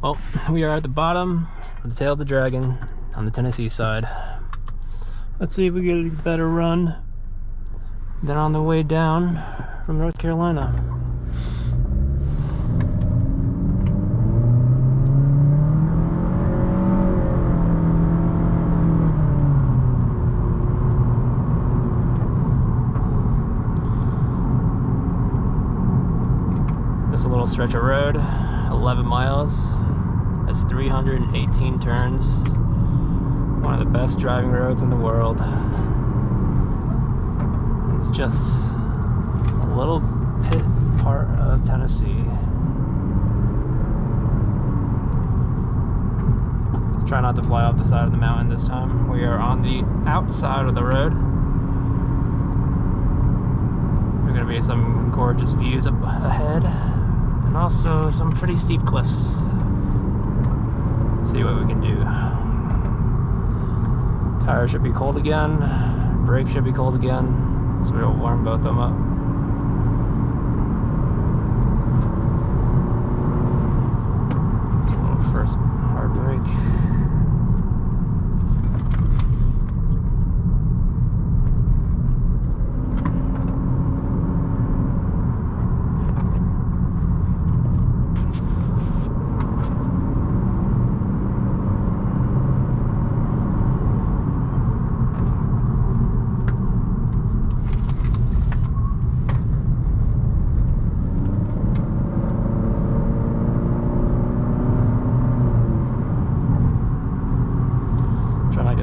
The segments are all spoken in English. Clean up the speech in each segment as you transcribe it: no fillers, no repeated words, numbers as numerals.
Well, we are at the bottom of the tail of the Dragon on the Tennessee side. Let's see if we get a better run than on the way down from North Carolina. Just a little stretch of road, 11 miles. That's 318 turns. One of the best driving roads in the world. It's just a little pit part of Tennessee. Let's try not to fly off the side of the mountain this time. We are on the outside of the road. There are going to be some gorgeous views up ahead, and also some pretty steep cliffs. Let's see what we can do. Tires should be cold again. Brakes should be cold again. So we'll warm both of them up. So a little first hard brake.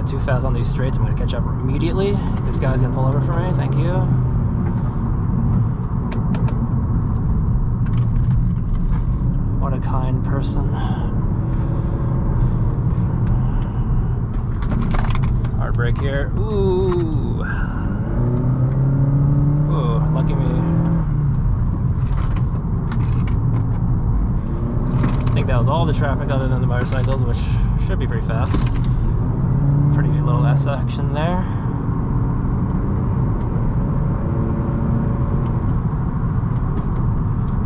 Too fast on these straights. I'm going to catch up immediately. This guy's going to pull over for me. Thank you. What a kind person. Hard brake here. Ooh. Ooh, lucky me. I think that was all the traffic other than the motorcycles, which should be pretty fast. Pretty good little S section there.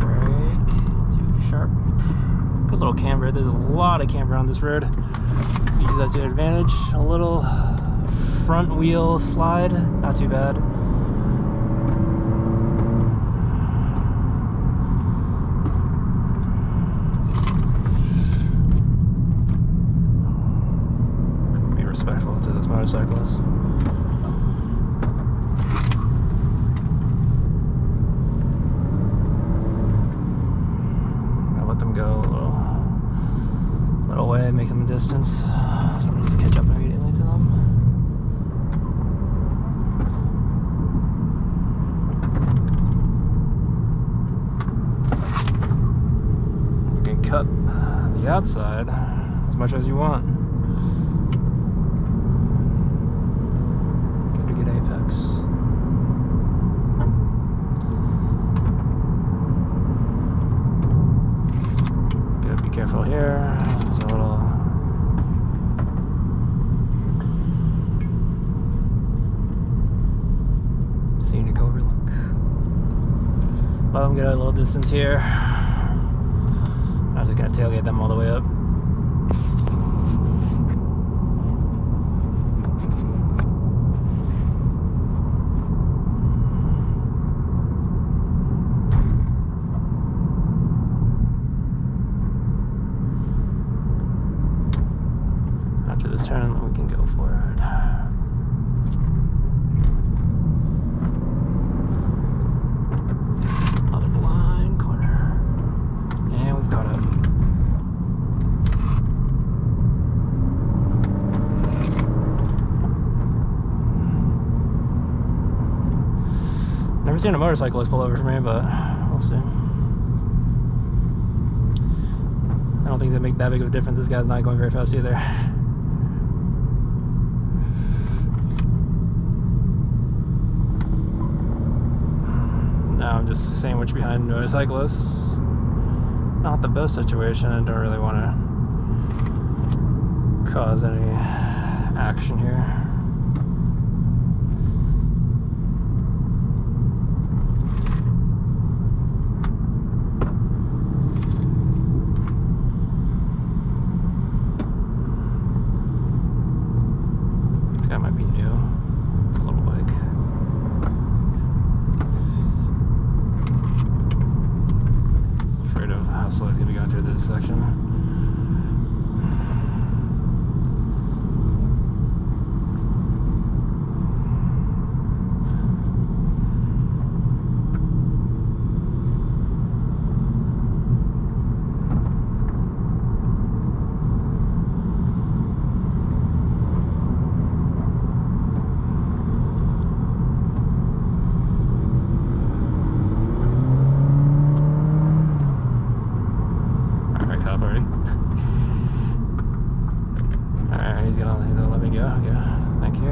Brake, too sharp. Good little camber. There's a lot of camber on this road. Use that to advantage. A little front wheel slide, not too bad. Respectful to this motorcyclist. I'll let them go a little way, make them a distance. So I'm gonna just catch up immediately to them. You can cut the outside as much as you want. Gotta be careful here. There's a little scenic overlook. Let them get a little distance here. I'm just gonna tailgate them all the way up. After this turn, then we can go forward. Another blind corner. And we've caught up. Never seen a motorcyclist pull over for me, but we'll see. I don't think it'll make that big of a difference. This guy's not going very fast either. Now I'm just sandwiched behind motorcyclists. Not the best situation. I don't really want to cause any action here. Alright, he's gonna let me go. Okay, thank you.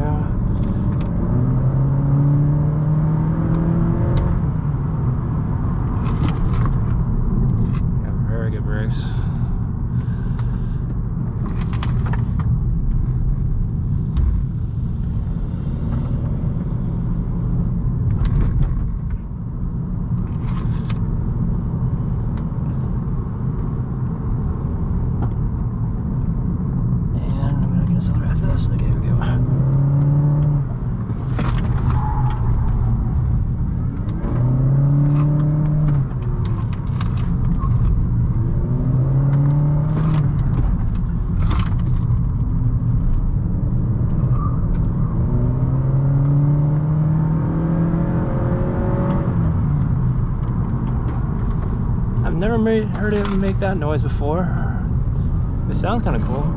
Got very good brakes. Okay, here we go. I've never heard it make that noise before. It sounds kind of cool.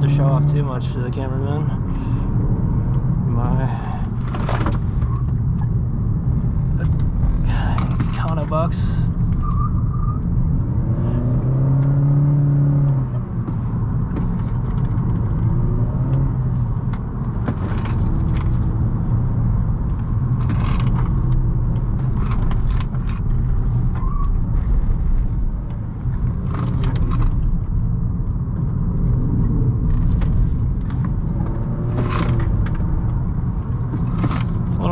To show off too much to the cameraman. My Econo box.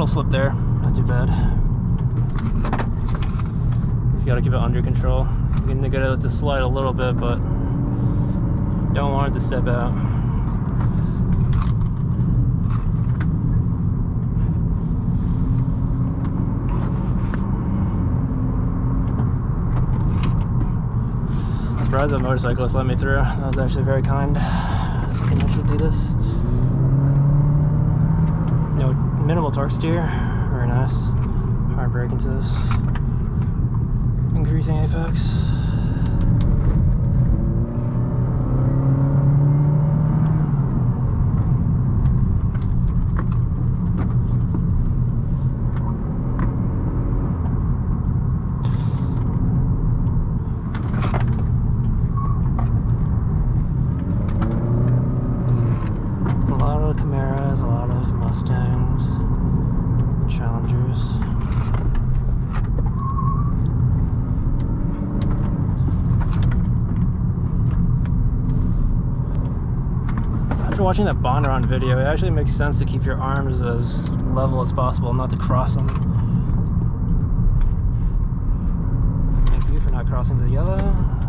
Slip there, not too bad. Just gotta keep it under control. You're gonna get it to slide a little bit, but don't want it to step out. I'm surprised that motorcyclist let me through. That was actually very kind. So we can actually do this. No minimal torque steer, very nice. Hard brake into this. Increasing apex. A lot of Camaros, a lot of Mustangs, Challengers. After watching that Bondron video, it actually makes sense to keep your arms as level as possible, not to cross them. Thank you for not crossing the yellow.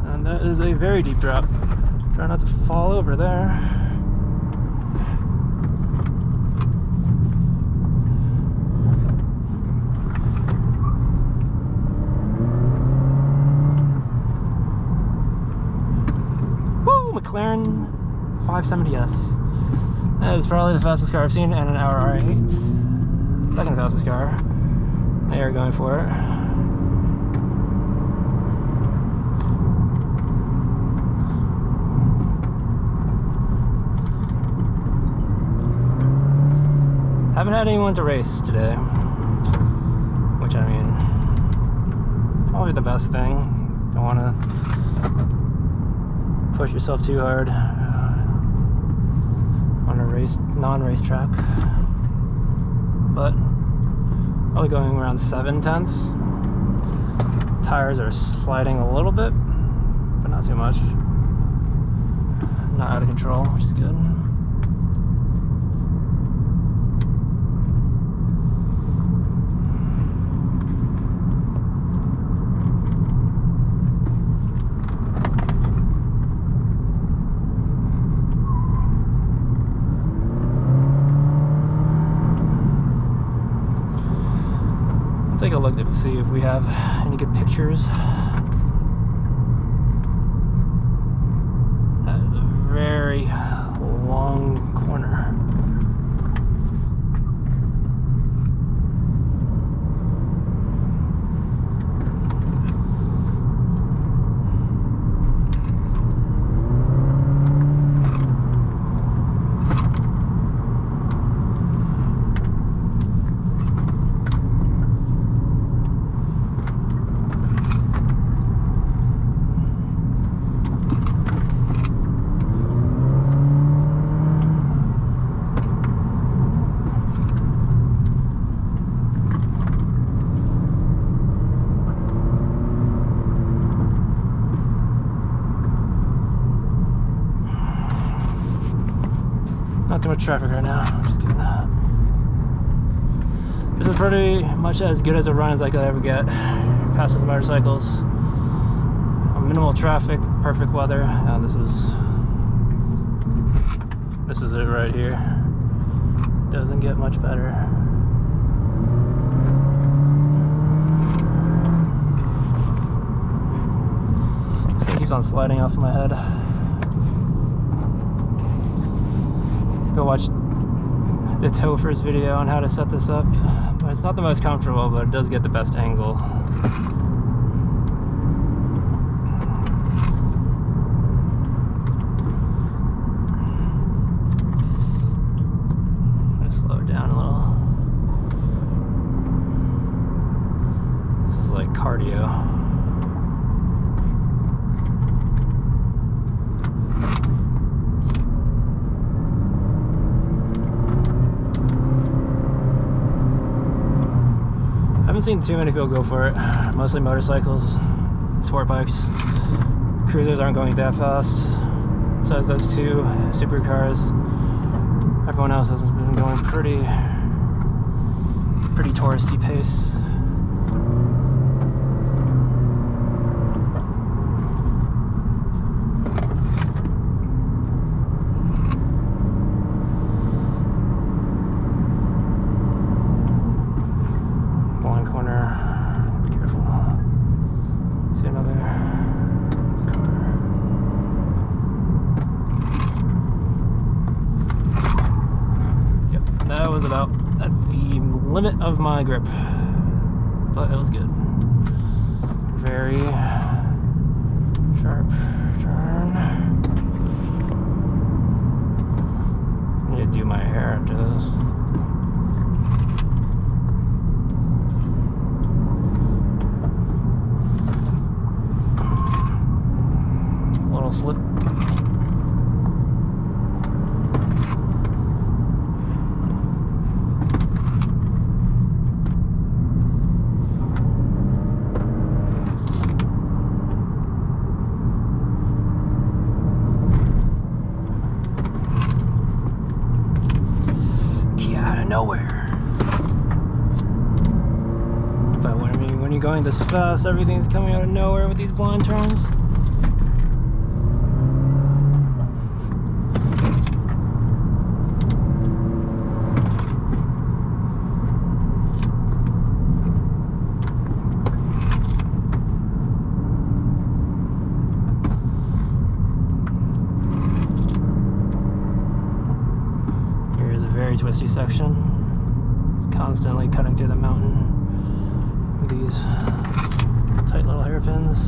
And that is a very deep drop. Try not to fall over there. McLaren 570S. That is probably the fastest car I've seen in an hour R8. Second fastest car. They are going for it. Haven't had anyone to race today, which I mean, probably the best thing. Don't want to push yourself too hard on a non-race track, but probably going around 7/10. Tires are sliding a little bit, but not too much. Not out of control, which is good. Take a look to see if we have any good pictures. That is a very long corner. too much traffic right now. Just kidding. This is pretty much as good as a run as I could ever get past those motorcycles. Minimal traffic, perfect weather. This is it right here. Doesn't get much better. This thing keeps on sliding off my head. Go watch the Topher's video on how to set this up. But it's not the most comfortable, but it does get the best angle. Slow it down a little. This is like cardio. I haven't seen too many people go for it. Mostly motorcycles, sport bikes. Cruisers aren't going that fast. Besides those two supercars, everyone else has been going pretty touristy pace. Blind corner, be careful. See another car. That was about at the limit of my grip, but it was good. Very sharp turn. I need to do my hair after this. A little slip. Nowhere. But when you're going this fast, everything's coming out of nowhere with these blind turns. Very twisty section. It's constantly cutting through the mountain with these tight little hairpins.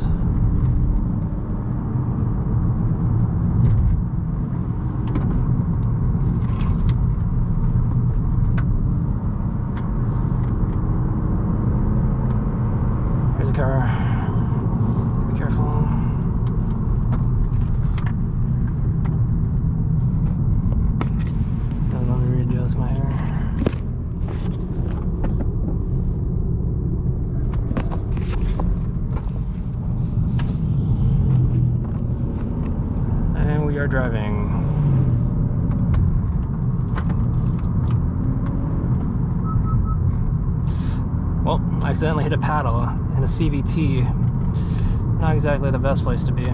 Here's a car. Be careful. My hair. And we are driving. Well, I accidentally hit a paddle in a CVT. Not exactly the best place to be.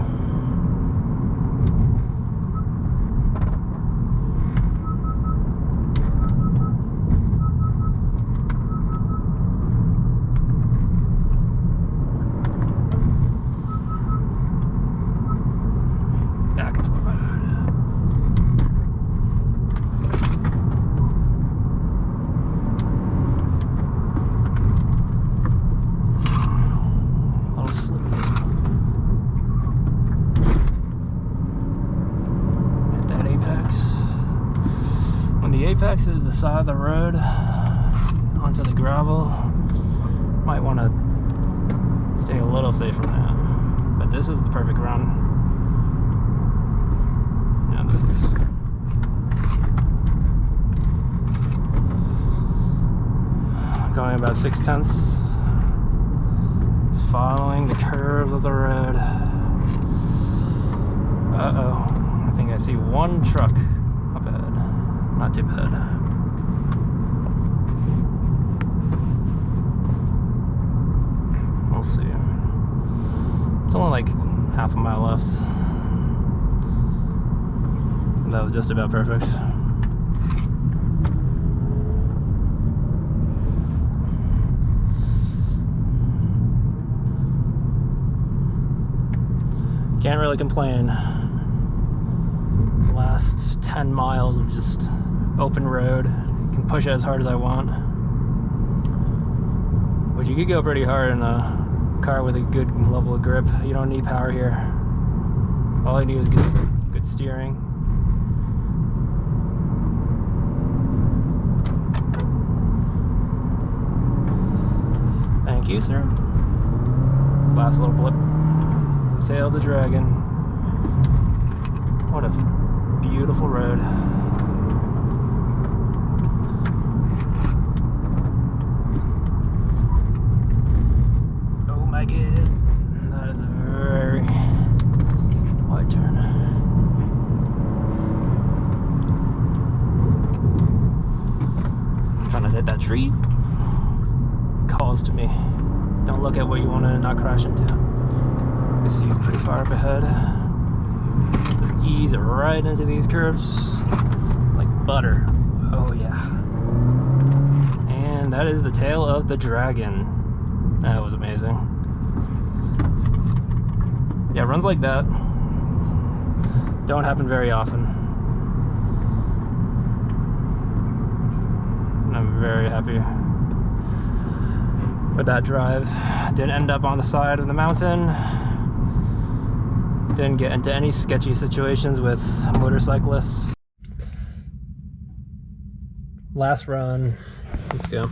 Apex is the side of the road onto the gravel. Might want to stay a little safe from that, but this is the perfect run. Yeah, this is going about 6/10. It's following the curve of the road. Uh-oh, I think I see one truck up ahead. Not too bad. We'll see. It's only like half a mile left. That was just about perfect. Can't really complain. The last 10 miles of just open road. Can push it as hard as I want. But you could go pretty hard in a car with a good level of grip. You don't need power here. All you need is good steering. Thank you, sir. Last little blip. The tail of the Dragon. What a beautiful road. Oh my god. That is a very wide turn. I'm trying to hit that tree. Calls to me. Don't look at what you want to not crash into. You see pretty far up ahead. Just ease it right into these curves like butter. Oh yeah. And that is the tail of the Dragon. That was amazing. Yeah, runs like that don't happen very often. And I'm very happy with that drive. Didn't end up on the side of the mountain. Didn't get into any sketchy situations with motorcyclists. Last run. Let's go.